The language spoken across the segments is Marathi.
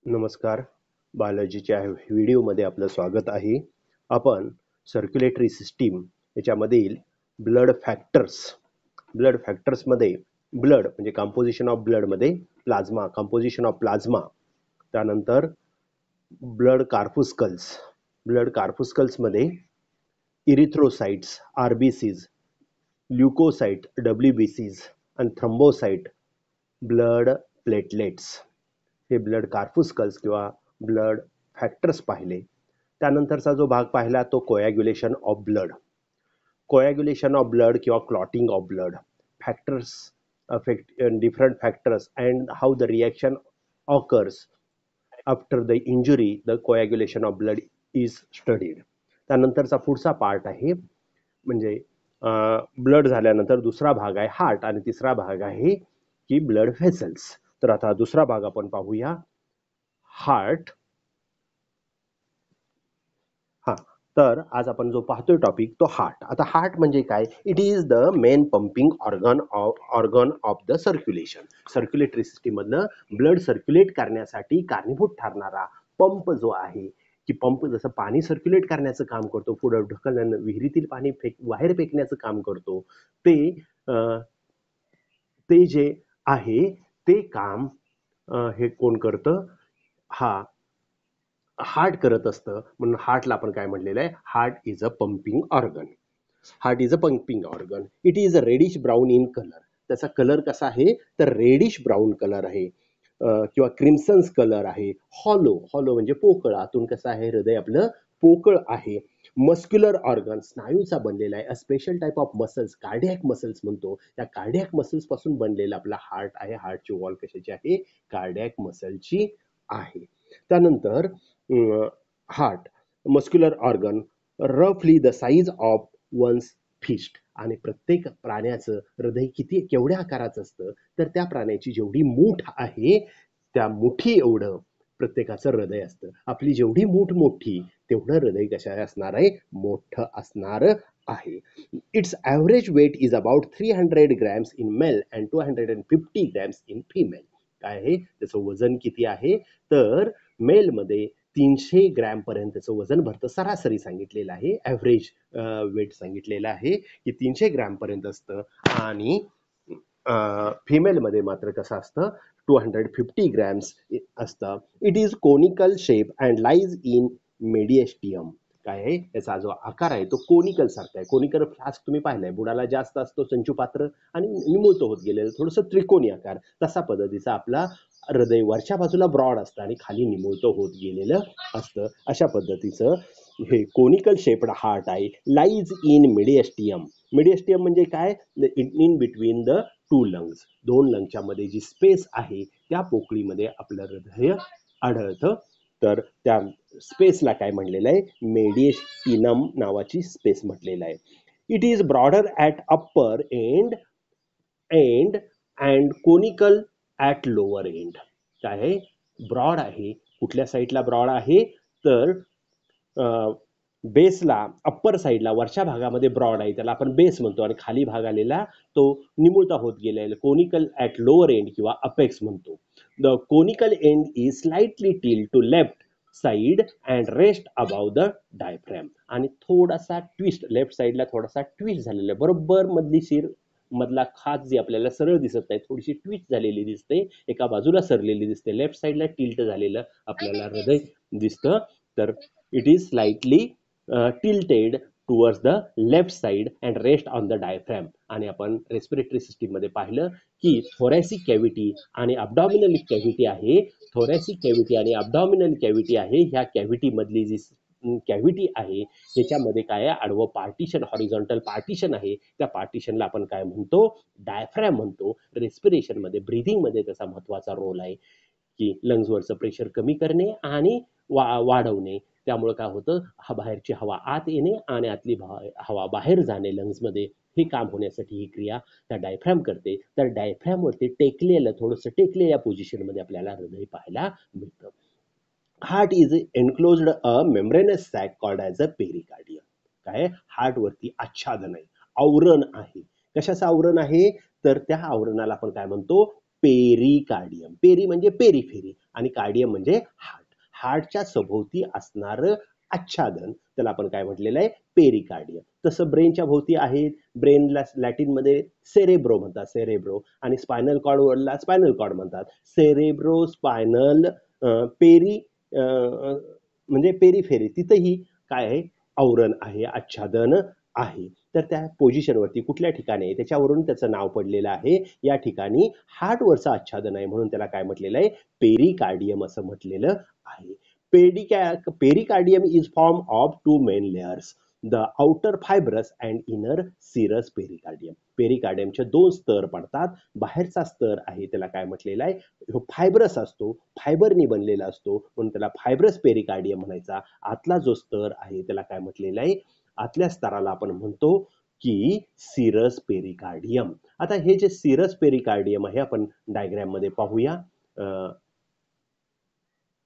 नमस्कार. बायोलॉजीच्या व्हिडिओमध्ये आपलं स्वागत आहे. आपण सर्क्युलेटरी सिस्टीम याच्यामधील ब्लड फॅक्टर्समध्ये ब्लड म्हणजे कंपोजिशन ऑफ ब्लडमध्ये कंपोजिशन ऑफ प्लाझ्मा, त्यानंतर ब्लड कार्पुस्कल्समध्ये इरिथ्रोसाइट्स, आरबीसीज, ल्युकोसाइट, डब्ल्यूबीसीज आणि थ्रोम्बोसाइट, ब्लड प्लेटलेट्स, हे ब्लड कार्पुस्कल्स किंवा ब्लड फॅक्टर्स पाहिले. त्यानंतरचा जो भाग पाहिला तो कोॲग्युलेशन ऑफ ब्लड किंवा clotting of blood, factors affect different factors and how the reaction occurs after the injury, the coagulation of blood is studied. त्यानंतरचा पुढचा पार्ट आहे म्हणजे ब्लड झाल्यानंतर दुसरा भाग आहे हार्ट आणि तिसरा भाग आहे की ब्लड व्हेसल्स. तर आता दुसरा भाग आपण पाहूया, हार्ट. तर आज आपण जो पाहतोय टॉपिक तो हार्ट. आता हार्ट म्हणजे काय? It is the main pumping organ of the circulatory system मधनं ब्लड सर्क्युलेट करण्यासाठी कारणीभूत ठरणारा पंप जो आहे की पंप जसं पाणी सर्क्युलेट करण्याचं काम करतो, पुढे ढकलण्यानं विहिरीतील पाणी बाहेर फेकण्याचं काम करतो, ते जे आहे ते काम हे कोण करतं? हार्ट करत असतं. म्हणून हार्टला आपण काय म्हणलेलं आहे? Heart is a pumping organ. It is a reddish brown in colour. त्याचा कलर कसा आहे? तर रेडिश ब्राऊन कलर आहे किंवा क्रिम्सन्स कलर आहे. हॉलो म्हणजे पोकळ. आतून कसं आहे? हृदय आपलं पोकळ आहे. मस्क्युलर ऑर्गन, स्नायूचा बनलेला आहे. A special type of muscles, cardiac muscles म्हणतो. त्या कार्डियक मसल्स पासून बनलेला आपला हार्ट आहे. हार्टची वॉल कशाची आहे? कार्डियक मसलची आहे. त्यानंतर हार्ट, मस्क्युलर ऑर्गन, रफली the size of one's fist. आणि प्रत्येक प्राण्याचं हृदय केवढ्या आकाराचं असतं? तर त्या प्राण्याची जेवढी मूठ आहे त्या मुठी एवढं प्रत्येकाचं हृदय असतं. आपली जेवढी मूठ मोठी तेवढं हृदय कशा असणार आहे? मोठं असणार आहे. Its average weight is about 300 grams in male and 250 grams in female. काय आहे त्याचं वजन किती आहे? तर मेलमध्ये 300 ग्रॅम पर्यंतचं वजन भरतं. सरासरी सांगितलेलं आहे, ॲव्हरेज वेट सांगितलेलं आहे की 300 ग्रॅम पर्यंत असतं. आणि फिमेलमध्ये मात्र कसं असतं? 250 ग्रॅम्स असतं. It is conical shape and lies in mediastinum. काय आहे? त्याचा जो आकार आहे तो कोनिकल सारखा आहे. कोनिकल फ्लास्क तुम्ही पाहिलाय, बुडाला जास्त असतो संचूपात्र आणि निमुळतं होत गेलेलं थोडंसं त्रिकोणी आकार. तसा पद्धतीचा आपला हृदय वरच्या बाजूला ब्रॉड असतं आणि खाली निमुळतं होत गेलेलं असतं. अशा पद्धतीचं हे कोनिकल शेप्ड हार्ट आहे. Lies in mediastinum. मेडिएस्टियम म्हणजे काय? In between the two lungs. दोन लंगच्या मध्ये जी स्पेस आहे त्या पोकळीमध्ये आपलं हृदय आढळतं. तर त्या स्पेसला काय म्हणलेलं आहे? मेडिएस्टिनम नावाची स्पेस म्हटलेलं आहे. It is broader at upper end and conical at lower end. काय आहे? ब्रॉड आहे. कुठल्या साईडला ब्रॉड आहे? तर बेसला, अप्पर साईडला वरच्या भागामध्ये ब्रॉड आहे, त्याला आपण बेस म्हणतो. आणि खाली भाग आलेला तो निमुळता होत गेलेला कोनिकल ॲट लोअर एंड किंवा अपेक्स म्हणतो. The conical end is slightly tilt to left side and rest above the diaphragm. आणि थोडासा ट्विस्ट, लेफ्ट साईडला थोडासा ट्विस्ट झालेला आहे. बरोबर मधला खाच जी आपल्याला सरळ दिसत नाही, थोडीशी ट्विस्ट झालेली दिसते, एका बाजूला सरलेली दिसते. लेफ्ट साईडला टिल्ट झालेलं आपल्याला हृदय दिसतं. तर it is slightly tilted towards the left side and rest on the diaphragm. आणि आपण रेस्पिरेटरी सिस्टीम मध्ये पाहिलं की थोरॅसिक कॅव्हिटी आणि अब्डॉमिनल कॅव्हिटी आहे. थोरॅसिक कॅव्हिटी आणि अब्डॉमिनल कॅव्हिटी आहे. ह्या कॅव्हिटी मधली जी कॅव्हिटी आहे त्याच्यामध्ये काय आहे? आडवं पार्टिशन, हॉरिझॉन्टल पार्टिशन आहे. त्या पार्टिशनला आपण काय म्हणतो? डायफ्रॅम म्हणतो. रेस्पिरेशन मध्ये, ब्रीदिंग मध्ये त्याचा महत्वाचा रोल आहे की लंग्सवरचं प्रेशर कमी करणे आणि वाढवणे. त्यामुळे काय होतं? बाहेरची हवा आत येणे आणि आतली हवा बाहेर जाणे लंग्समध्ये, हे काम होण्यासाठी ही क्रिया त्या डायफ्रॅम करते. तर डायफ्रॅमवरती थोडंसं टेकलेल्या पोझिशनमध्ये आपल्याला हृदय पाहायला मिळतं. Heart is enclosed a membranous sac called as a pericardium. काय? हार्टवरती आच्छादन आहे, आवरण आहे. कशाचं आवरण आहे? तर त्या आवरणाला आपण काय म्हणतो? पेरिकार्डियम. पेरी म्हणजे पेरिफेरी आणि कार्डियम म्हणजे हार्ट. हार्टच्या सभोवती असणारं आच्छादन त्याला आपण काय म्हटलेलं आहे, पेरिकार्डियम. तसं ब्रेनच्या भोवती आहेत, ब्रेनला लॅटिनमध्ये सेरेब्रो म्हणतात, सेरेब्रो, आणि स्पायनल कॉर्डवरला स्पायनल कॉर्ड म्हणतात. सेरेब्रो स्पायनल पेरी म्हणजे पेरिफेरी, तिथंही काय आहे, आवरण आहे, आच्छादन आहे. तर त्या पोझिशनवरती कुठल्या ठिकाणी आहे त्याच्यावरून त्याचं नाव पडलेलं आहे. या ठिकाणी हार्टवरचं आच्छादन आहे म्हणून त्याला काय म्हटलेलं आहे, पेरिकार्डियम असं म्हटलेलं आहे. Pericardium is form of two main layers, the outer fibrous and inner serous pericardium. पेरिकार्डियमचे दोन स्तर पडतात. बाहेरचा स्तर आहे त्याला काय म्हटलेला आहे, फायब्रस असतो, फायबरनी बनलेला असतो म्हणून त्याला फायब्रस पेरिकार्डियम म्हणायचा. आतला जो स्तर आहे त्याला काय म्हटलेला आहे, आतल्या स्तराला आपण म्हणतो की सिरस पेरिकार्डियम. आता हे जे सिरस पेरिकार्डियम आहे आपण डायग्राम मध्ये पाहूया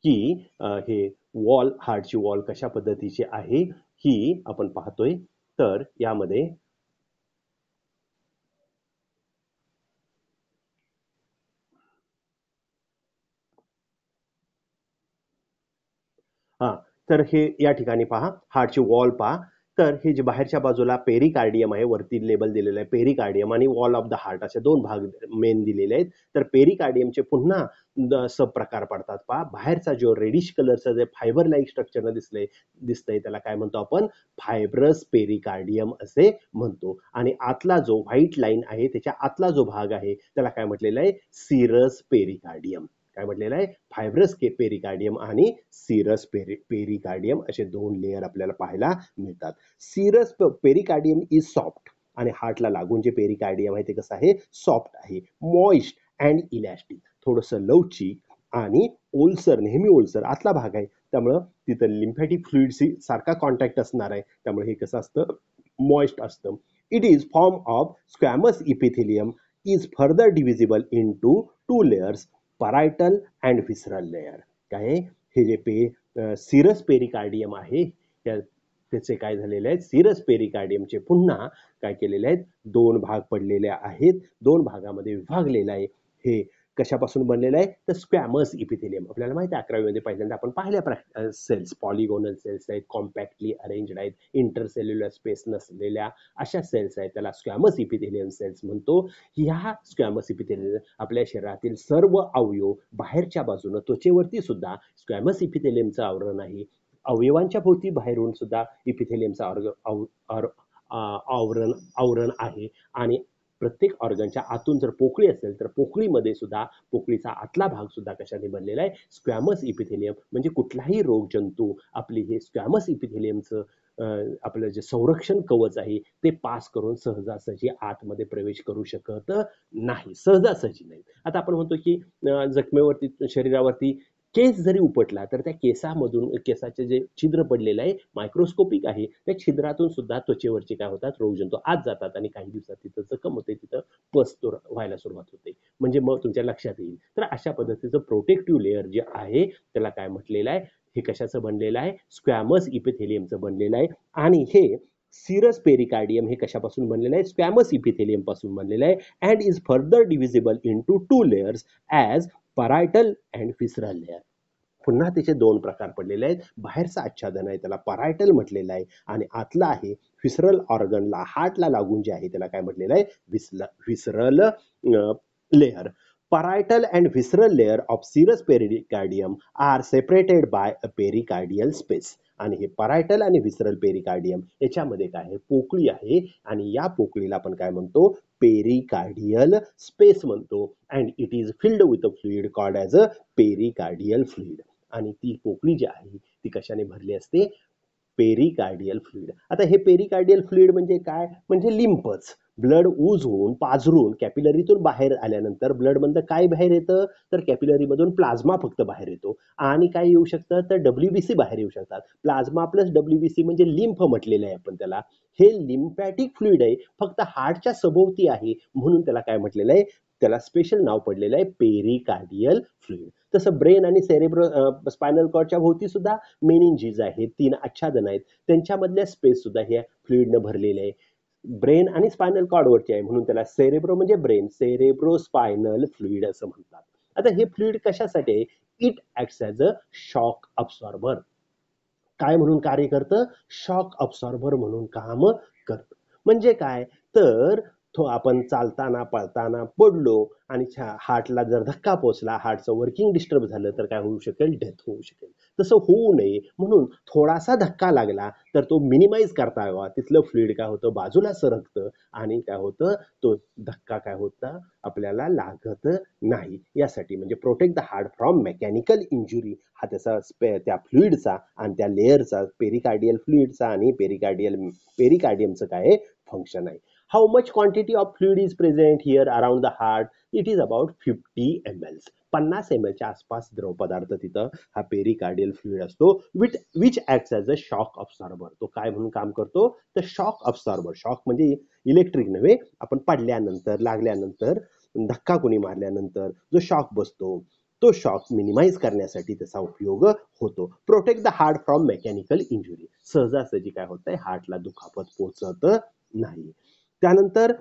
की हे वॉल, हार्टची वॉल कशा पद्धतीची आहे ही आपण पाहतोय. तर यामध्ये हां, तर हे या ठिकाणी पहा, हार्टची वॉल पहा. तर हे जे बाहेरच्या बाजूला पेरिकार्डियम आहे, वरती लेबल दिलेलं आहे पेरिकार्डियम, आणि वॉल ऑफ द हार्ट असे दोन भाग मेन दिलेले आहेत. तर पेरिकार्डियमचे पुन्हा सब प्रकार पडतात पहा. बाहेरचा जो रेडिश कलरचा जे फायबर लाईक स्ट्रक्चरनं दिसतंय त्याला काय म्हणतो आपण, फायब्रस पेरिकार्डियम असे म्हणतो. आणि आतला जो व्हाईट लाईन आहे त्याच्या आतला जो भाग आहे त्याला काय म्हटलेलं आहे, सिरस पेरिकार्डियम. काय म्हटलेलं आहे, फायब्रस पेरिकार्डियम आणि सिरस पेरिकार्डियम असे दोन लेअर आपल्याला पाहायला मिळतात. सिरस पेरिकार्डियम इज सॉफ्ट, आणि हार्टला लागून जे पेरिकार्डियम आहे ते कसं आहे, सॉफ्ट आहे, मॉइस्ट अँड इलॅस्टिक, थोडंसं लवचिक आणि ओलसर, नेहमी ओलसर आतला भाग आहे, त्यामुळं तिथं लिम्फॅटिक फ्लुइडशी सारखा कॉन्टॅक्ट असणार आहे, त्यामुळे हे कसं असतं, मॉइस्ट असतं. It is form of squamous epithelium, is further divisible in two layers, parietal and visceral layer. काय हे जे सिरस पेरिकार्डियम आहे त्याचे काय झालेले आहेत, सिरस पेरिकार्डियमचे पुन्हा काय केलेले आहेत, दोन भाग पडलेले आहेत, दोन भागामध्ये विभागलेलं आहे. हे कशापासून बनलेलं आहे, तर स्क्वॅमस इपिथेलियम. आपल्याला माहिती आहे 11वी मध्ये पहिल्यांदा आपण पाहिल्या सेल्स, पॉलिगोनल सेल्स आहेत, कॉम्पॅक्टली अरेंज्ड आहेत, इंटरसेल्युलर स्पेस नसलेल्या अशा सेल्स आहेत, त्याला स्क्वॅमस इपिथेलियम सेल्स म्हणतो. ह्या स्क्वॅमस इपिथेलियम आपल्या शरीरातील सर्व अवयव, बाहेरच्या बाजूनं त्वचेवरती सुद्धा स्क्वॅमस इपिथेलियमचं आवरण आहे, अवयवांच्या भोवती बाहेरून सुद्धा इपिथेलियमचं आवरण आहे, आणि प्रत्येक ऑर्गनच्या आतून जर पोकळी असेल तर पोकळीमध्ये सुद्धा, पोकळीचा आतला भाग सुद्धा कशाने बनलेला आहे, स्क्वॅमस इपिथेलियम. म्हणजे कुठलाही रोगजंतू आपली हे स्क्वॅमस इपिथेलियमचं आपलं जे संरक्षण कवच आहे ते पास करून सहजासहजी आतमध्ये प्रवेश करू शकत नाही, सहजासहजी नाही. आता आपण म्हणतो की जखमेवरती, शरीरावरती केस जरी उपटला तर त्या केसामधून, केसाचे जे छिद्र पडलेलं आहे मायक्रोस्कोपिक आहे, त्या छिद्रातून सुद्धा त्वचेवरचे काय होतात, रोगजंतू आत जातात आणि काही दिवसात तिथं जखम होते, तिथं पस व्हायला सुरुवात होते. म्हणजे मग तुमच्या लक्षात येईल. तर अशा पद्धतीचं प्रोटेक्टिव्ह लेअर जे आहे त्याला काय म्हटलेलं आहे, हे कशाचं बनलेलं आहे, स्क्वॅमस इपिथेलियमचं बनलेलं आहे. आणि हे सिरस पेरिकार्डियम हे कशापासून बनलेलं आहे, स्क्वॅमस इपिथेलियम पासून बनलेलं आहे. And is further divisible in two layers as parietal and visceral layer. पुन्हा त्याचे दोन प्रकार पडलेले आहेत. बाहेरचं आच्छादन आहे त्याला परायटल म्हटलेलं आहे, आणि आतला आहे व्हिसरल ऑर्गनला, हार्टला लागून जे आहे त्याला काय म्हटलेलं आहे, visceral layer. Parietal and visceral layer of serous pericardium are separated by a pericardial space. आणि हे परायटल आणि व्हिसरल पेरिकार्डियम याच्यामध्ये काय आहे, पोकळी आहे, आणि या पोकळीला आपण काय म्हणतो, पेरिकार्डियल स्पेस म्हणतो. And it is filled with a fluid called as a pericardial fluid. आणि ती पोकळी जी आहे ती कशाने भरली असते, पेरिकार्डियल फ्लुइड. आता हे पेरिकार्डियल फ्लुइड म्हणजे काय, म्हणजे लिम्फच. ब्लड ऊज होऊन, पाझरून, कॅपिलरीतून बाहेर आल्यानंतर ब्लडमधनं काय बाहेर येतं, तर कॅपिलरीमधून प्लाझ्मा फक्त बाहेर येतो. आणि काय येऊ शकतं, तर WBC बाहेर येऊ शकतात. प्लाझ्मा प्लस WBC म्हणजे लिम्फ म्हटलेलं आहे आपण त्याला. हे लिम्फॅटिक फ्लुइड आहे, फक्त हार्टच्या सभोवती आहे, म्हणून त्याला काय म्हटलेलं आहे, त्याला स्पेशल नाव पडलेलं आहे पेरिकार्डियल फ्लुइड. तसं ब्रेन आणि स्पायनल कॉर्डच्या भोवती सुद्धा मेनिंजीज आहेत, 3 आच्छादन आहेत, त्यांच्यामधल्या स्पेस सुद्धा ह्या फ्लुइडनं भरलेले आहे. ब्रेन आणि स्पायनल कॉर्डवरची आहे म्हणून त्याला सेरेब्रो म्हणजे ब्रेन, सेरेब्रो स्पायनल फ्लुइड असं म्हणतात. आता हे फ्लुइड कशासाठी आहे? It acts as a shock absorber. काय म्हणून कार्य करतं? शॉक अब्सॉर्बर म्हणून काम करतं. म्हणजे काय? तर आपण चालताना, पळताना पडलो आणि हार्टला जर धक्का पोहोचला, हार्टचं वर्किंग डिस्टर्ब झालं तर काय होऊ शकेल? डेथ होऊ शकेल. तसं होऊ नये म्हणून थोडासा धक्का लागला तर तो मिनिमाइज करता यावा. तिथलं फ्लुइड काय होतं? बाजूला सरकतं आणि काय होतं? तो धक्का काय होता? आपल्याला लागत नाही. यासाठी म्हणजे protect the heart from mechanical injury हा त्याचा त्या फ्लुइडचा आणि त्या लेअरचा पेरिकार्डियल फ्लुइडचा आणि पेरिकार्डियमचं काय फंक्शन आहे. How much quantity of fluid is present here around the heart? It is about 50 ml. 50 ml च्या आसपास द्रवपदार्थ तिथं हा पेरिकार्डियल फ्लुइड असतो which acts as a shock absorber. तो काय म्हणून काम करतो? तर शॉक अब्सॉर्बर. शॉक म्हणजे इलेक्ट्रिक नव्हे, आपण पडल्यानंतर, लागल्यानंतर, धक्का कोणी मारल्यानंतर जो शॉक बसतो तो शॉक मिनिमाइज करण्यासाठी त्याचा उपयोग होतो. Protect the heart from mechanical injury. सहजासहजी काय होतंय? हार्टला दुखापत पोहोचत नाही. त्यानंतर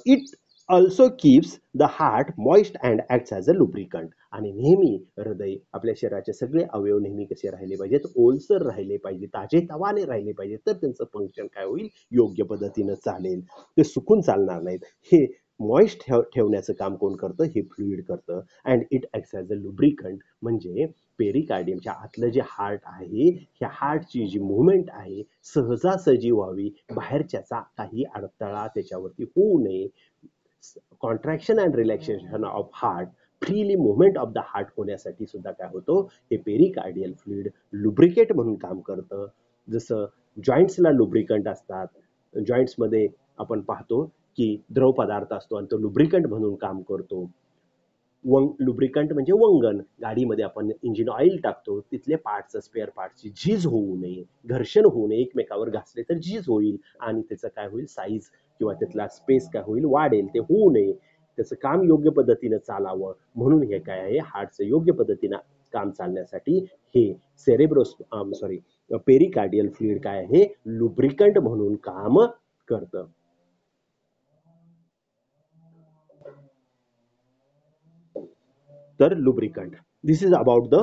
it also keeps the heart moist and acts as a lubricant. आणि नेहमी हृदय, आपल्या शरीराचे सगळे अवयव नेहमी कसे राहिले पाहिजेत? ओलसर राहिले पाहिजे, ताजेतवाने राहिले पाहिजे, तर त्यांचं फंक्शन काय होईल? योग्य पद्धतीनं चालेल. ते सुकून चालणार नाहीत. हे मॉइस्ट ठेवण्याचं काम कोण करतं? हे फ्लुइड करतं. And it acts as a lubricant. म्हणजे पेरिकार्डियमच्या आतलं जे हार्ट आहे, ह्या हार्टची जी मुवमेंट आहे सहजासहजी व्हावी, बाहेरच्याचा काही अडथळा त्याच्यावरती होऊ नये. Contraction and relaxation of heart, freely movement of the heart होण्यासाठी सुद्धा काय होतो? हे पेरिकार्डियल फ्लुइड लुब्रिकेट म्हणून काम करतं. जसं जॉईंट्सला लुब्रिकंट असतात, जॉईंट्समध्ये आपण पाहतो की द्रवपदार्थ असतो आणि तो लुब्रिकंट म्हणून काम करतो. लुब्रिकंट म्हणजे वंगण. गाडीमध्ये आपण इंजिन ऑइल टाकतो, तिथले पार्ट्स, स्पेअर पार्ट्सची झीज होऊ नये, घर्षण होऊ नये, एकमेकावर घासले तर झीज होईल आणि त्याचं काय होईल? साईज किंवा त्यातला स्पेस काय होईल? वाढेल. ते होऊ नये. त्याचं काम योग्य पद्धतीनं चालावं म्हणून हे काय आहे? हार्टचं योग्य पद्धतीनं काम चालण्यासाठी हे पेरिकार्डियल फ्लुइड काय आहे? लुब्रिकंट म्हणून काम करतं. तर lubricant. This is about the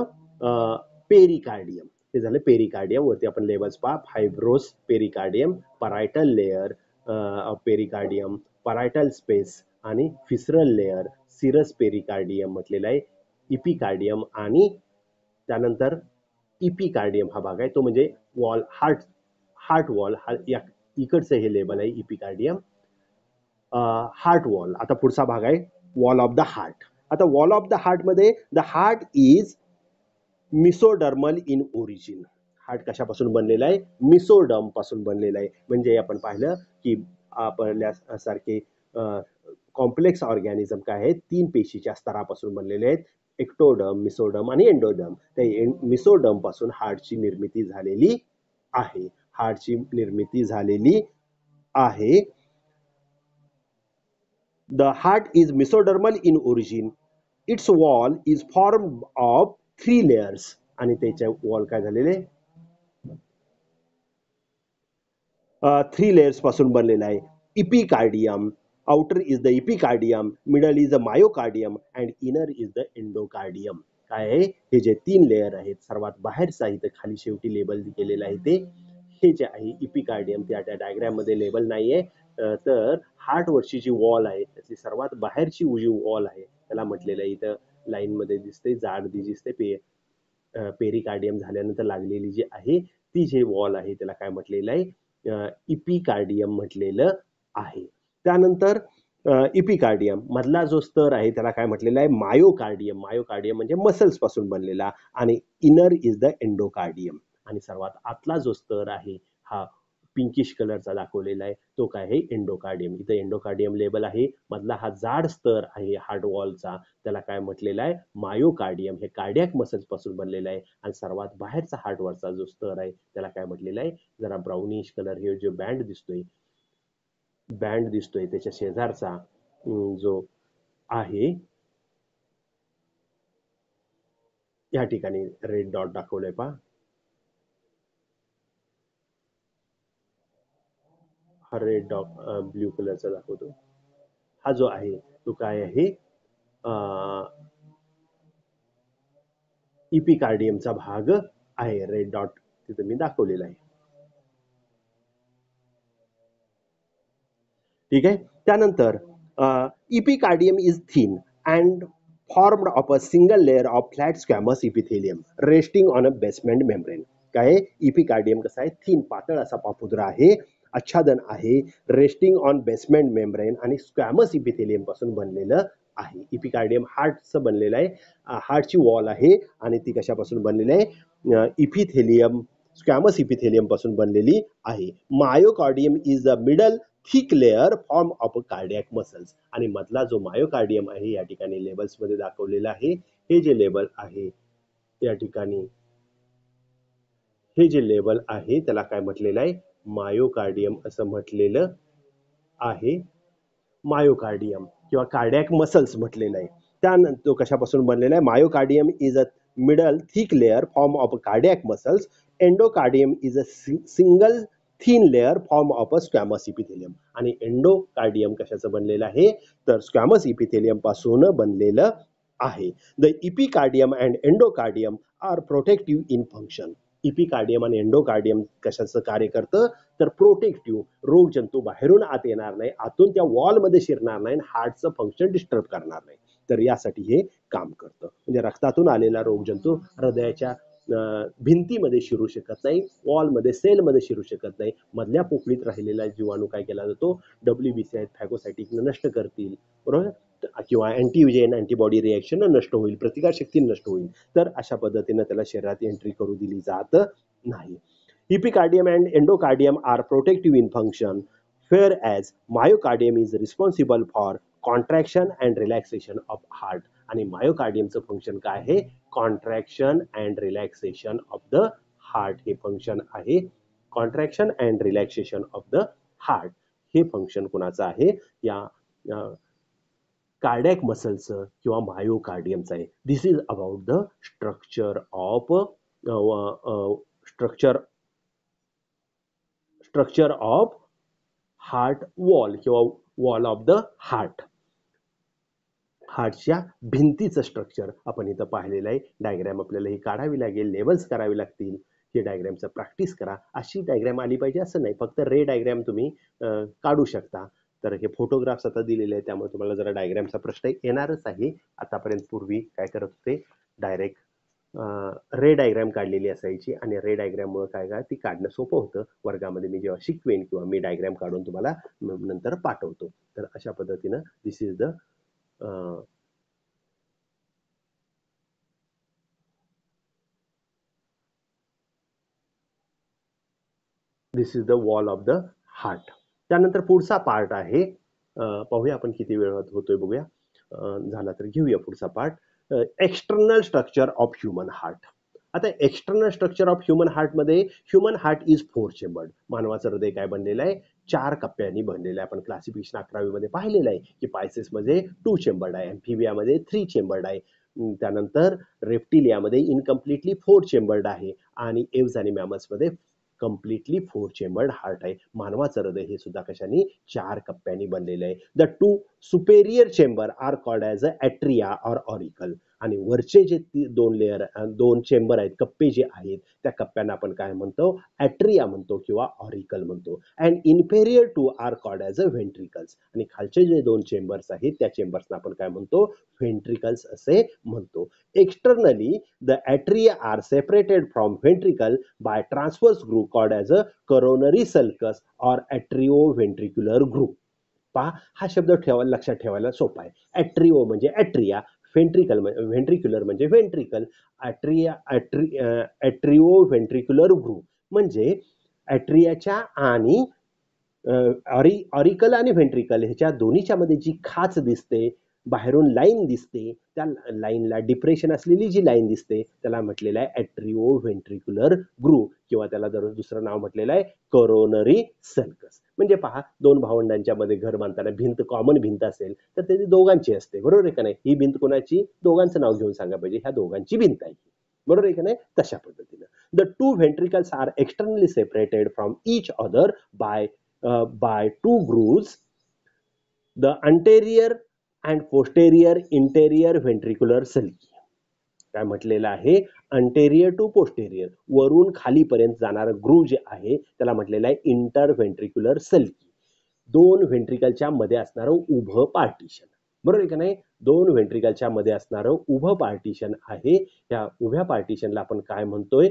pericardium. हे झालं पेरिकार्डियम. वरती आपण लेबल्स पहा. Fibrous pericardium, parietal layer of pericardium, parietal space आणि फिसरल लेअर, सिरस पेरिकार्डियम म्हटलेला आहे, इपिकार्डियम आणि त्यानंतर इपिकार्डियम हा भाग आहे तो म्हणजे वॉल, हार्ट वॉल. हा इकडचं हे लेबल आहे इपिकार्डियम. Heart wall. आता पुढचा भाग आहे वॉल ऑफ द हार्ट. आता वॉल ऑफ द हार्ट मध्ये the heart is मिसोडर्मल in origin. Heart कशापासून बनलेला आहे? मिसोडर्म पासून बनलेला आहे. म्हणजे आपण पाहिलं की आपल्यासारखे कॉम्प्लेक्स ऑर्गॅनिझम काय आहेत? 3 पेशीच्या स्तरापासून बनलेले आहेत. एक्टोडर्म, मिसोडर्म आणि एंडोडर्म. त्या मिसोडर्म पासून हार्टची निर्मिती झालेली आहे. हार्टची निर्मिती झालेली आहे. The heart is mesodermal in origin. Its wall is formed of 3 layers. आणि त्याचे वॉल काय झालेले? 3 layers पासून बनलेला आहे. Epicardium. Outer is the epicardium, middle is the myocardium and inner is the endocardium. काय आहे? हे जे 3 लेअर आहेत, सर्वात बाहेरचं आहे, तर खाली शेवटी लेबल केलेलं आहे ते हे जे आहे इपिकार्डियम. त्या डायग्राम मध्ये लेबल नाहीये. तर हार्टवरची जी वॉल आहे त्याची सर्वात बाहेरची जी वॉल आहे त्याला म्हटलेलं आहे, इथं लाईन मध्ये दिसते, जाड दिसते, पेरिकार्डियम झाल्यानंतर लागलेली जी आहे ती जे वॉल आहे त्याला काय म्हटलेलं आहे? इपिकार्डियम म्हटलेलं आहे. त्यानंतर इपिकार्डियम मधला जो स्तर आहे त्याला काय म्हटलेलं आहे? मायोकार्डियम. मायोकार्डियम म्हणजे मसल्स पासून बनलेला. आणि इनर इज द एंडोकार्डियम. आणि सर्वात आतला जो स्तर आहे हा पिंकिश कलरचा दाखवलेला आहे तो काय आहे? एंडोकार्डियम. इथं एंडोकार्डियम लेबल आहे. मधला हा जाड स्तर आहे हार्ट वॉलचा त्याला काय म्हटलेला आहे? मायोकार्डियम. हे कार्डियक मसल्स पासून बनलेला आहे. आणि सर्वात बाहेरचा हार्टवरचा जो स्तर आहे त्याला काय म्हटलेला आहे? जरा ब्राउनिश कलर, हे जो बँड दिसतोय त्याच्या शेजारचा जो आहे या ठिकाणी रेड डॉट दाखवलंय पहा. हा रेड डॉट ब्ल्यू कलरचा दाखवतो. हा जो आहे तो काय आहे? इपिकार्डियमचा भाग आहे. रेड डॉट तिथे मी दाखवलेला आहे. ठीक आहे. त्यानंतर epicardium is thin and formed of a single layer of flat squamous epithelium resting on a basement membrane. काय इपिकार्डियम कसा आहे? थिन, पातळ असा पापुद्रा आहे, आच्छादन आहे, रेस्टिंग ऑन बेसमेंट मेम्ब्रेन आणि स्क्वॅमस इपिथेलियम पासून बनलेलं आहे. इपिकार्डियम हार्टचं बनलेलं आहे, हार्टची वॉल आहे आणि ती कशापासून बनलेली आहे? इपिथेलियम, स्क्वॅमस इपिथेलियम पासून बनलेली आहे. Myocardium is the middle thick layer form of cardiac muscles. आणि मधला जो मायोकार्डियम आहे या ठिकाणी लेबल्स मध्ये दाखवलेला आहे. हे जे लेबल आहे या ठिकाणी, हे जे लेबल आहे त्याला काय म्हटलेलं आहे? मायोकार्डियम असं म्हटलेलं आहे. मायोकार्डियम किंवा कार्डियक मसल्स म्हटलेलं आहे. त्यानंतर तो कशापासून बनलेला आहे? Myocardium is a middle thick layer form of cardiac muscles. Endocardium is a single thin layer form of a squamous epithelium. आणि एंडोकार्डियम कशाचं बनलेलं आहे? तर स्क्वॅमस इपिथेलियम पासून बनलेलं आहे. The epicardium and endocardium are protective in function. Epicardium आणि एंडोकार्डियम कशाचं कार्य करतं? तर प्रोटेक्टिव्ह, रोगजंतू बाहेरून आत येणार नाही, आतून त्या वॉलमध्ये शिरणार नाही, हार्टचं फंक्शन डिस्टर्ब करणार नाही. तर यासाठी हे काम करतं. म्हणजे रक्तातून आलेला रोगजंतू हृदयाच्या भिंतीमध्ये शिरू शकत नाही, वॉलमध्ये, सेलमध्ये शिरू शकत नाही. मधल्या पोकळीत राहिलेला जीवाणू काय केला जातो? WBC आहेत, फॅगोसायटिक नष्ट करतील, बरोबर, किंवा अँटीयुजेन, अँटीबॉडी रिएक्शन नष्ट होईल, प्रतिकारशक्ती नष्ट होईल. तर अशा पद्धतीनं त्याला शरीरात एंट्री करू दिली जात नाही. Epicardium and endocardium are protective in function, whereas myocardium is responsible for contraction and relaxation of heart. आणि मायोकार्डियमचं फंक्शन काय आहे? Contraction and relaxation of the heart हे फंक्शन आहे. Contraction and relaxation of the heart हे फंक्शन कोणाचं आहे? या कार्डियक मसलचं किंवा मायोकार्डियमचं आहे. This is about the structure of structure of heart wall किंवा वॉल ऑफ द हार्ट. हार्टच्या भिंतीचं स्ट्रक्चर आपण इथं पाहिलेलं आहे. डायग्रॅम आपल्याला ही काढावी लागेल, लेबल्स करावी लागतील. ही डायग्रॅमचं प्रॅक्टिस करा. अशी डायग्रॅम आली पाहिजे असं नाही, फक्त रे डायग्रॅम तुम्ही काढू शकता. तर हे फोटोग्राफ्स आता दिलेले आहेत, त्यामुळे तुम्हाला जरा डायग्रॅमचा प्रश्न येणारच आहे. आतापर्यंत पूर्वी काय करत होते? डायरेक्ट रे डायग्रॅम काढलेली असायची आणि रे डायग्रॅममुळे काय ती काढणं सोपं होतं. वर्गामध्ये मी जेव्हा शिकवेन किंवा मी डायग्रॅम काढून तुम्हाला नंतर पाठवतो. तर अशा पद्धतीनं this is the this is the wall of the heart. त्यानंतर पुढचा पार्ट आहे, पाहूया आपण किती वेळ होतोय बघूया. झाला तर घेऊया पुढचा part. External structure of human heart. आता एक्सटर्नल स्ट्रक्चर ऑफ ह्युमन हार्टमध्ये ह्युमन हार्ट इज 4 चेंबर्ड. मानवाचं हृदय काय बनलेलं आहे? 4 कप्प्यांनी बनलेलं आहे. आपण क्लासिफिकेशन 11वी मध्ये पाहिलेलं आहे की पायसेसमध्ये 2 चेंबर्ड आहे, एम्फिबियामध्ये 3 चेंबर्ड आहे, त्यानंतर रेप्टिलियामध्ये इनकम्प्लिटली 4 चेंबर्ड आहे आणि एव्स आणि मॅमल्समध्ये कम्प्लिटली 4 चेंबर्ड हार्ट आहे. मानवाचं हृदय हे सुद्धा कशाने? 4 कप्प्यांनी बनलेलं आहे. The 2 superior chamber are called as a atria or auricle. आणि वरचे जे 2 चेंबर आहेत, कप्पे जे आहेत, त्या कप्प्यांना आपण काय म्हणतो? ॲट्रिया म्हणतो किंवा ऑरिकल म्हणतो. And inferior 2 are called as a ventricles. आणि खालचे जे 2 चेंबर्स आहेत त्या चेंबर्सना आपण काय म्हणतो? व्हेंट्रिकल्स असे म्हणतो. Externally the atria are separated from ventricle by transverse groove called as a coronary sulcus or atrioventricular groove. पहा, हा शब्द लक्षात ठेवायला सोपा आहे. ॲट्रिओ म्हणजे ॲट्रिया, व्हेंट्रिक्युलर म्हणजे व्हेंट्रिकल, ॲट्रिओ व्हेंट्रिक्युलर ग्रुप म्हणजे ॲट्रियाच्या आणि ऑरिकल आणि व्हेंट्रिकल ह्याच्या दोन्हीच्या मध्ये जी खाच दिसते, बाहेरून लाईन दिसते, त्या लाईनला डिप्रेशन असलेली जी लाईन दिसते त्याला म्हटलेलं आहे ॲट्रिओ व्हेंट्रिक्युलर ग्रुप किंवा त्याला दुसरं नाव म्हटलेलं आहे करोनरी सल्कस. म्हणजे पहा, 2 भावंडांच्या मध्ये घर बांधताना भिंत, कॉमन भिंत असेल तर ती दोघांची असते, बरोबर आहे का नाही? ही भिंत कोणाची? दोघांचं नाव घेऊन सांगा पाहिजे, ह्या दोघांची भिंत आहे, बरोबर आहे का नाही? तशा पद्धतीनं the 2 ventricles are externally separated from each other by 2 grooves, the anterior and posterior interior ventricular sulci. काय म्हटलेलं आहे, अंटेरियर टू पोस्टेरियर, वरून खालीपर्यंत जाणारं ग्रूव्ह जे आहे त्याला म्हटलेलं आहे इंटरव्हेंट्रिक्युलर सल्की. दोन व्हेंट्रिकलच्या मध्ये असणारं उभं पार्टिशन, बरोबर आहे का नाही? दोन व्हेंट्रिकलच्या मध्ये असणारं उभं पार्टिशन आहे. त्या उभ्या पार्टिशनला आपण काय म्हणतोय?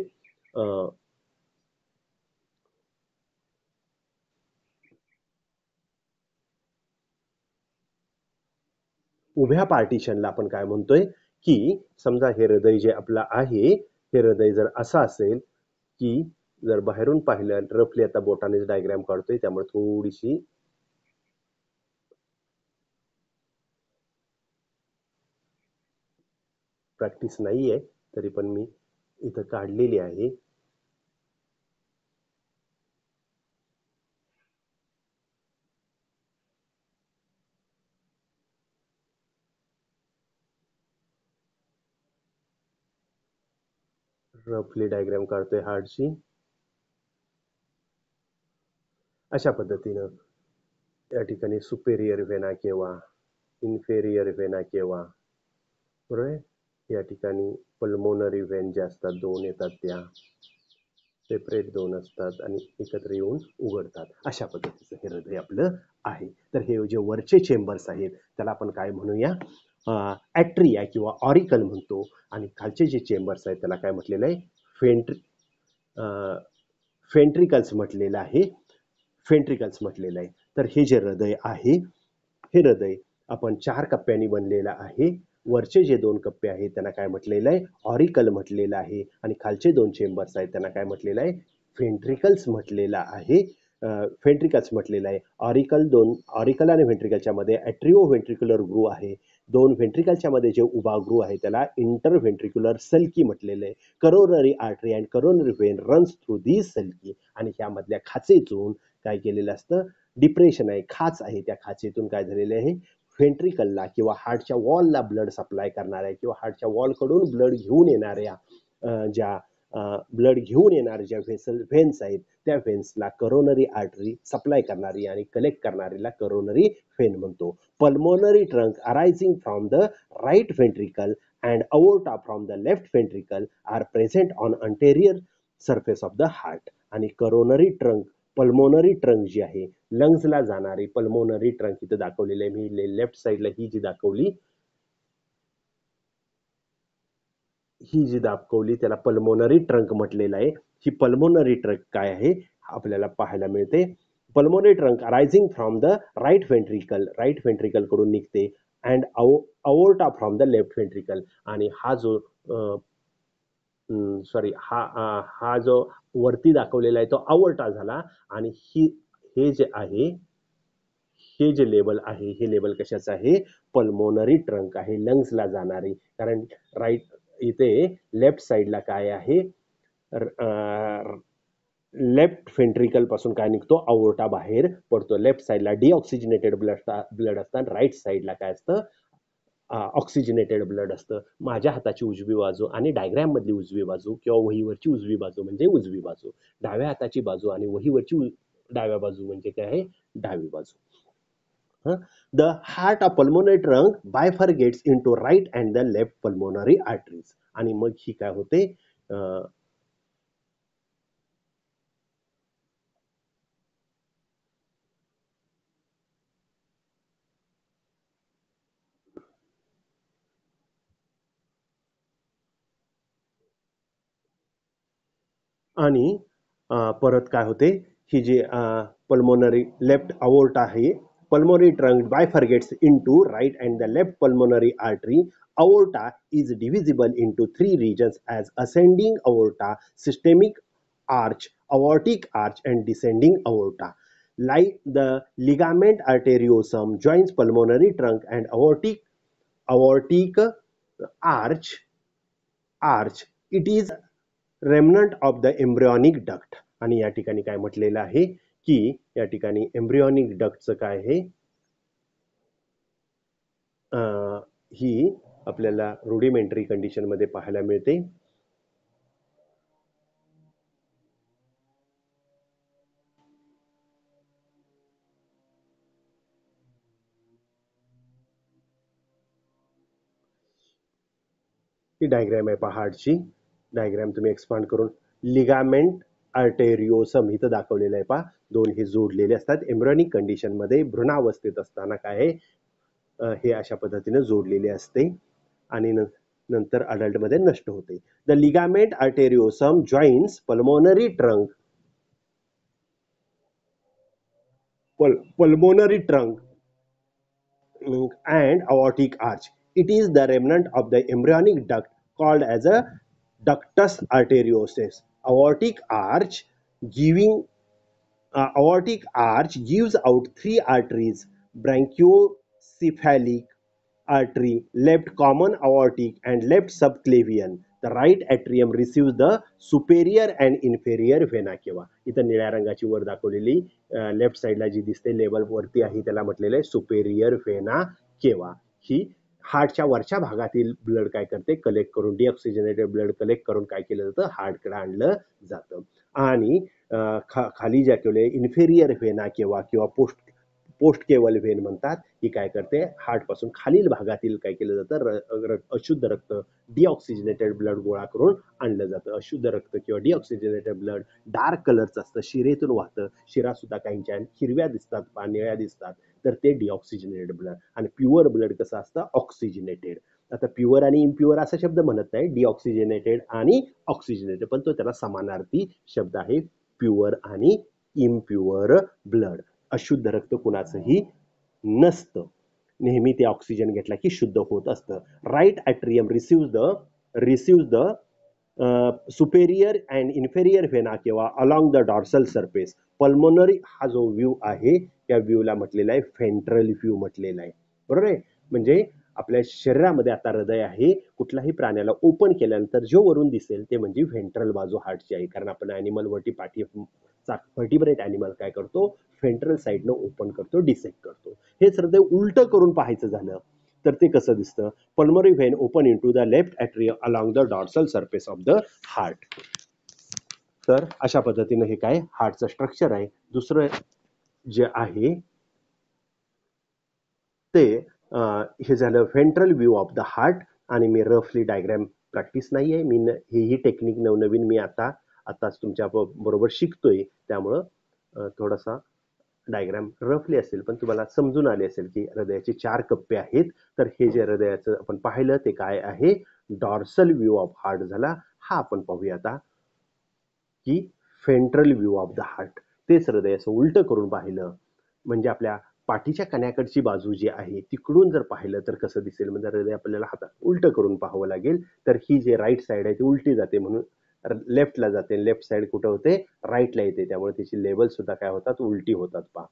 उभ्या पार्टिशनला आपण काय म्हणतोय, की समजा हे हृदय जे आपलं आहे, हे हृदय जर असं असेल, की जर बाहेरून पाहिलं, रफली आता बोटानेच डायग्राम काढतोय त्यामुळे थोडीशी प्रॅक्टिस नाहीये, तरी पण मी इथं काढलेली आहे. रफली डायग्राम काढतोय हार्टची. अशा पद्धतीनं या ठिकाणी सुपेरियर व्हेना केव्हा, इन्फेरियर व्हेना केव्हा, बरोबर आहे? या ठिकाणी पल्मोनरी व्हेन जे असतात दोन येतात, त्या सेपरेट दोन असतात आणि एकत्र येऊन उघडतात. अशा पद्धतीचं हे हृदय आपलं आहे. तर हे जे वरचे चेंबर्स आहेत त्याला आपण काय म्हणूया? ॲट्रिया किंवा ऑरिकल म्हणतो. आणि खालचे जे चेंबर्स आहेत त्याला काय म्हटलेलं आहे? फेंट्री फेंट्रिकल्स म्हटलेलं आहे. फेंट्रिकल्स म्हटलेलं आहे. तर हे जे हृदय आहे, हे हृदय आपण चार कप्प्यांनी बनलेलं आहे. वरचे जे दोन कप्पे आहेत त्यांना काय म्हटलेलं आहे? ऑरिकल म्हटलेलं आहे. आणि खालचे दोन चेंबर्स आहेत त्यांना काय म्हटलेलं आहे? फेंट्रिकल्स म्हटलेलं आहे. फेंट्रिकल्स म्हटलेलं आहे. ऑरिकल आणि व्हेंट्रिकलच्या मध्ये ॲट्रिओ व्हेंट्रिक्युलर ग्रू आहे. दोन व्हेंट्रिकलच्या मध्ये जे उभा ग्रू आहे त्याला इंटर व्हेंट्रिक्युलर सल्की म्हटलेलं आहे. Coronary artery and coronary vein runs through the sulci. आणि ह्यामधल्या खाचेतून काय केलेलं असतं? डिप्रेशन आहे, खाच आहे, त्या खाचेतून काय झालेलं आहे? व्हेंट्रिकलला किंवा हार्टच्या वॉलला ब्लड सप्लाय करणाऱ्या किंवा हार्टच्या वॉलकडून ब्लड घेऊन येणाऱ्या ज्या ब्लड घेऊन येणारे ज्या व्हेन्स आहेत त्या व्हेन्सला करोनरी आर्टरी सप्लाय करणारी आणि कलेक्ट करणारीला करोनरी व्हेन म्हणतो. Pulmonary trunk arising from the right ventricle and aorta from the left ventricle are present on anterior surface of the heart. आणि करोनरी ट्रंक, पल्मोनरी ट्रंक जी आहे, लंग्सला जाणारी पल्मोनरी ट्रंक इथं दाखवलेली आहे मी लेफ्ट साईडला, ही जी दाखवली, ही जी दाखवली त्याला पल्मोनरी ट्रंक म्हटलेलं आहे. ही पल्मोनरी ट्रंक काय आहे आपल्याला पाहायला मिळते. Pulmonary trunk arising from the right ventricle कडून निघते and aorta from the left ventricle. आणि हा जो सॉरी हा जो वरती दाखवलेला आहे तो अवोर्टा झाला. आणि हे जे आहे, हे जे लेबल आहे, हे लेबल कशाचं आहे? पल्मोनरी ट्रंक आहे, लंग्सला जाणारी. कारण राईट इथे लेफ्ट साईडला काय आहे? लेफ्ट व्हेंट्रिकल पासून काय निघतो? अवोर्टा बाहेर पडतो. लेफ्ट साईडला डिऑक्सिजनेटेड ब्लड असतात, राईट साईडला काय असतं? ऑक्सिजनेटेड ब्लड असतं. माझ्या हाताची उजवी बाजू आणि डायग्राम मधली उजवी बाजू किंवा वहीवरची उजवी बाजू म्हणजे उजवी बाजू, डाव्या हाताची बाजू आणि वहीवरची डाव्या बाजू म्हणजे काय आहे? डावी बाजू. The heart of pulmonary trunk bifurcates into right and the left pulmonary arteries. आणि मग ही काय होते? आणि परत काय होते? ही जी पल्मोनरी लेफ्ट अवोर्टा आहे, pulmonary trunk bifurcates into right and the left pulmonary artery. Aorta is divisible into three regions as ascending aorta, systemic arch, aortic arch, and descending aorta. Like the ligament arteriosum joins pulmonary trunk and aortic arch. It is remnant of the embryonic duct. आणि या ठिकाणी काय म्हटलेलं आहे की या ठिकाणी एम्ब्रियॉनिक डक्टचं काय आहे? ही आपल्याला रुडिमेंटरी कंडिशन मध्ये पाहायला मिळते. ही डायग्रॅम आहे पहा हार्टची. डायग्रॅम तुम्ही एक्सपांड करून लिगामेंट आर्टेरियोसम इथं दाखवलेलं आहे पहा. दोन हे जोडलेले असतात. एम्ब्रियोनिक कंडिशनमध्ये भ्रूणावस्थेत असताना काय आहे, हे अशा पद्धतीने जोडलेले असते आणि नंतर अडल्टमध्ये नष्ट होते. The ligament आर्टेरियोसम joins pulmonary trunk pulmonary trunk and aortic arch. It is the remnant of the embryonic duct called as a ductus arteriosus. Giving aortic arch gives out three arteries: brachiocephalic artery, left common aortic, and left subclavian. The right atrium receives the superior and inferior vena cava. इथं निळ्या रंगाची वर दाखवलेली लेफ्ट साईडला जी दिसते लेवल वरती आहे त्याला म्हटलेलं आहे सुपेरियर व्हेना केवा. ही हार्टच्या वरच्या भागातील ब्लड काय करते, कलेक्ट करून डिऑक्सिजनेटेड ब्लड कलेक्ट करून काय केलं जातं, हार्टकडे आणलं जातं. आणि खाली ज्या केले इन्फेरियर व्हेना किंवा पोस्ट केवल व्हेन म्हणतात, ही काय करते, हार्ट पासून खालील भागातील काय केलं जातं, अशुद्ध रक्त डिऑक्सिजनेटेड ब्लड गोळा करून आणलं जातं. अशुद्ध रक्त किंवा डिऑक्सिजनेटेड ब्लड डार्क कलरचं असतं, शिरेतून वाहतं. शिरा सुद्धा काहींच्या हिरव्या दिसतात, पानिळ्या दिसतात, तर ते डिऑक्सिजनेटेड ब्लड. आणि प्युअर ब्लड कसं असतं, ऑक्सिजनेटेड. आता प्युअर आणि इम्प्युअर असा शब्द म्हणत नाही, डिऑक्सिजनेटेड आणि ऑक्सिजनेटेड, पण तो त्याला समानार्थी शब्द आहे, प्युअर आणि इम्प्युअर ब्लड. अशुद्ध रक्त कुणाचंही नसतं, नेहमी ते ऑक्सिजन घेतला की शुद्ध होत असतं. Right atrium receives the superior and inferior vena किंवा along the dorsal surface. Pulmonary हा जो व्ह्यू आहे त्या व्ह्यूला म्हटलेला आहे व्हेंट्रल व्ह्यू म्हटलेला आहे, बरोबर आहे. म्हणजे आपल्या शरीरामध्ये आता हृदय आहे, कुठल्याही प्राण्याला ओपन केल्यानंतर जो वरून दिसेल ते म्हणजे व्हेंट्रल बाजू हार्टची आहे. कारण आपण ॲनिमल व्हर्टिब्रेट ॲनिमल काय करतो, व्हेंट्रल साईडनं ओपन करतो, डिसेक्ट करतो. हेच हृदय उलट करून पाहायचं झालं तर ते कसं दिसतं, pulmonary when open into the left atrium along the dorsal surface of the heart. तर अशा पद्धतीनं हे काय हार्टचं स्ट्रक्चर आहे. दुसरं जे आहे ते हे झालं ventral view of the heart. आणि मी रफली डायग्रॅम प्रॅक्टिस नाही आहे, मी ही टेक्निक नवनवीन मी आताच तुमच्या बरोबर शिकतोय, त्यामुळं थोडासा डायग्राम रफली असेल, पण तुम्हाला समजून आले असेल की हृदयाचे 4 कप्पे आहेत. तर हे जे हृदयाचं आपण पाहिलं ते काय आहे, डॉर्सल व्ह्यू ऑफ हार्ट झाला. हा आपण पाहूया आता की ventral view of the heart. तेच हृदयाचं उलट करून पाहिलं म्हणजे आपल्या पाठीच्या कण्याकडची बाजू जी आहे तिकडून जर पाहिलं तर कसं दिसेल, म्हणजे हृदय आपल्याला हातात उलट करून पाहावं लागेल. तर ही जे राईट साईड आहे ती उलटी जाते, म्हणून लेफ्टला जाते. लेफ्ट साईड कुठं होते, राईटला येते, त्यामुळे त्याची लेवल सुद्धा काय होतात, उलटी होतात. पहा,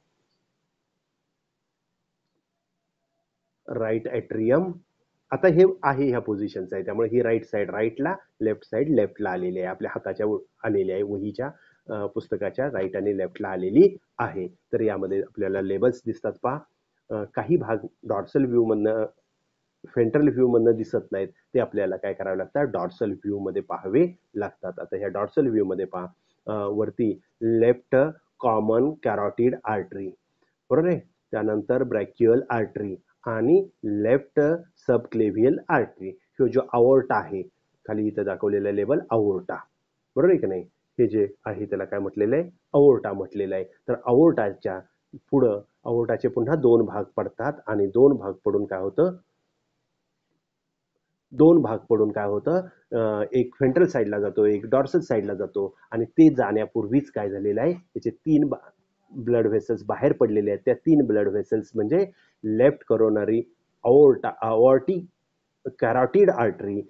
राईट ॲट्रियम आता हे आहे ह्या पोझिशनचं आहे, त्यामुळे ही राईट साईड राईटला, लेफ्ट साईड लेफ्टला आलेली आहे, आपल्या हाताच्या आलेली आहे, वहीच्या पुस्तकाच्या राईट आणि लेफ्टला आलेली आहे. तर यामध्ये आपल्याला लेबल्स दिसतात. पहा, काही भाग डॉर्सल व्ह्यू मधनं व्हेंट्रल व्ह्यू मधनं दिसत नाहीत, ते आपल्याला काय करावं लागतं, डॉर्सल व्ह्यू मध्ये पाहावे लागतात. आता ह्या डॉर्सल व्ह्यू मध्ये पहा, वरती लेफ्ट कॉमन कॅरोटिड आर्टरी, बरोबर आहे, त्यानंतर ब्रॅक्युअल आर्टरी आणि लेफ्ट सबक्लेव्हियल आर्टरी. ह्यो जो अवोर्टा आहे, खाली इथं दाखवलेला लेबल अवोर्टा, बरोबर आहे की नाही, हे जे आहे त्याला काय म्हटलेलं आहे, अवोर्टा म्हटलेलं आहे. तर अवोर्टाच्या पुढं अवोर्टाचे पुन्हा 2 भाग पडतात आणि 2 भाग पडून काय होतं, 2 भाग पडून काय होतं, एक व्हेंट्रल साईडला जातो, एक डॉर्सल साईडला जातो. आणि ते जाण्यापूर्वीच काय झालेलं आहे, त्याचे 3 ब्लड व्हेसल्स बाहेर पडलेले आहेत. त्या 3 ब्लड व्हेसल्स म्हणजे left coronary aortic carotid artery,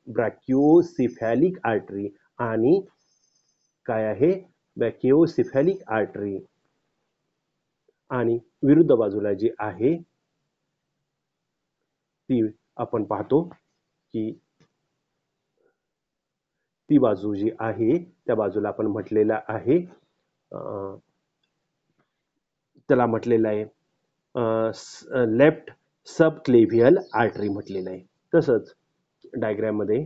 brachiocephalic artery आणि काय आहे, ब्रॅकिओसिफॅलिक आर्टरी. आणि विरुद्ध बाजूला जी आहे ती आपण पाहतो की ती बाजू जी आहे त्या बाजूला आपण म्हटलेलं आहे, त्याला म्हटलेलं आहे लेफ्ट सबक्लेव्हियल आर्टरी म्हटलेलं आहे. तसंच डायग्राम मध्ये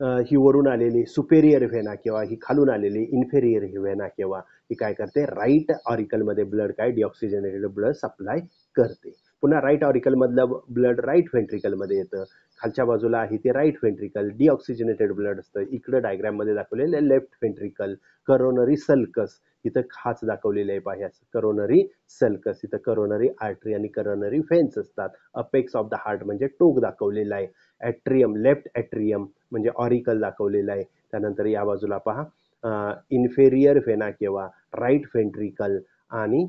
ही वरून आलेली सुपेरियर व्हेना किंवा ही खालून आलेली इन्फेरियर व्हेना किंवा ही काय करते, राईट ऑरिकल मध्ये ब्लड काय डिऑक्सिजनेटेड ब्लड सप्लाय करते. पुन्हा राईट ऑरिकल मधलं ब्लड राईट व्हेंट्रिकलमध्ये येतं. खालच्या बाजूला आहे ते राईट व्हेंट्रिकल, डिऑक्सिजनेटेड ब्लड असतं. इकडं डायग्राममध्ये दाखवलेलं लेफ्ट व्हेंट्रिकल, करोनरी सल्कस, इथं खाच दाखवलेले आहे पाह्या, करोनरी सल्कस, इथं करोनरी आर्टरी आणि करोनरी व्हेन्स असतात. अपेक्स ऑफ द हार्ट म्हणजे टोक दाखवलेला आहे. ॲट्रियम, लेफ्ट ॲट्रियम म्हणजे ऑरिकल दाखवलेला आहे. त्यानंतर या बाजूला पहा inferior vena cava, right ventricle आणि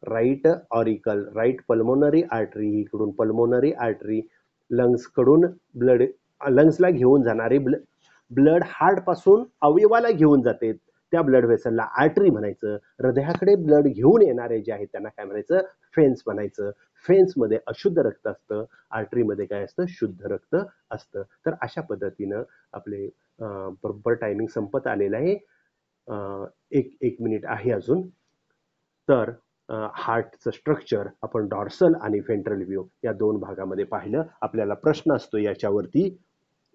right auricle, right pulmonary artery, इकडून पल्मोनरी आर्टरी, लंग्सकडून ब्लड, लंग्सला घेऊन जाणारे ब्लड हार्ट पासून अवयवाला घेऊन जाते, त्या ब्लड व्हेसलला आर्टरी म्हणायचं. हृदयाकडे ब्लड घेऊन येणारे जे आहेत त्यांना काय म्हणायचं, फेन्स म्हणायचं. फेन्समध्ये अशुद्ध रक्त असतं, आर्टरीमध्ये काय असतं, शुद्ध रक्त असतं. तर अशा पद्धतीनं आपले बरोबर टायमिंग संपत आलेलं आहे. एक मिनिट आहे अजून. तर हार्टचं स्ट्रक्चर आपण डॉर्सल आणि व्हेंट्रल व्ह्यू या दोन भागामध्ये पाहिलं. आपल्याला प्रश्न असतो याच्यावरती,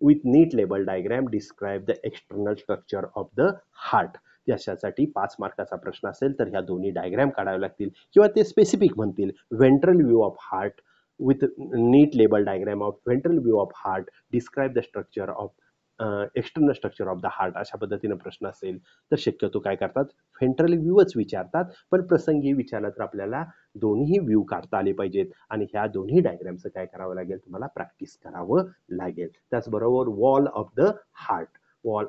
with neat label diagram describe the external structure of the heart. याच्यासाठी 5 मार्काचा प्रश्न असेल तर ह्या दोन्ही डायग्रॅम काढावे लागतील किंवा ते स्पेसिफिक म्हणतील. Ventral view of heart with neat label diagram of ventral view of heart, describe the structure of external structure of the heart, अशा पद्धतीनं प्रश्न असेल तर शक्यतो काय करतात, व्हेंट्रल व्ह्यूच विचारतात. पण प्रसंगी विचारलं तर आपल्याला दोन्ही व्ह्यू काढता आले पाहिजेत आणि ह्या दोन्ही डायग्रामचं काय करावं लागेल, तुम्हाला प्रॅक्टिस करावं लागेल. त्याचबरोबर वॉल ऑफ द हार्ट,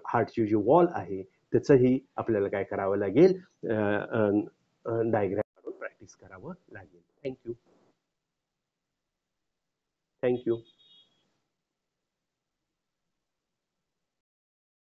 हार्टची जी वॉल आहे त्याचंही आपल्याला काय करावं लागेल, डायग्राम काढून प्रॅक्टिस करावं लागेल. थँक्यू.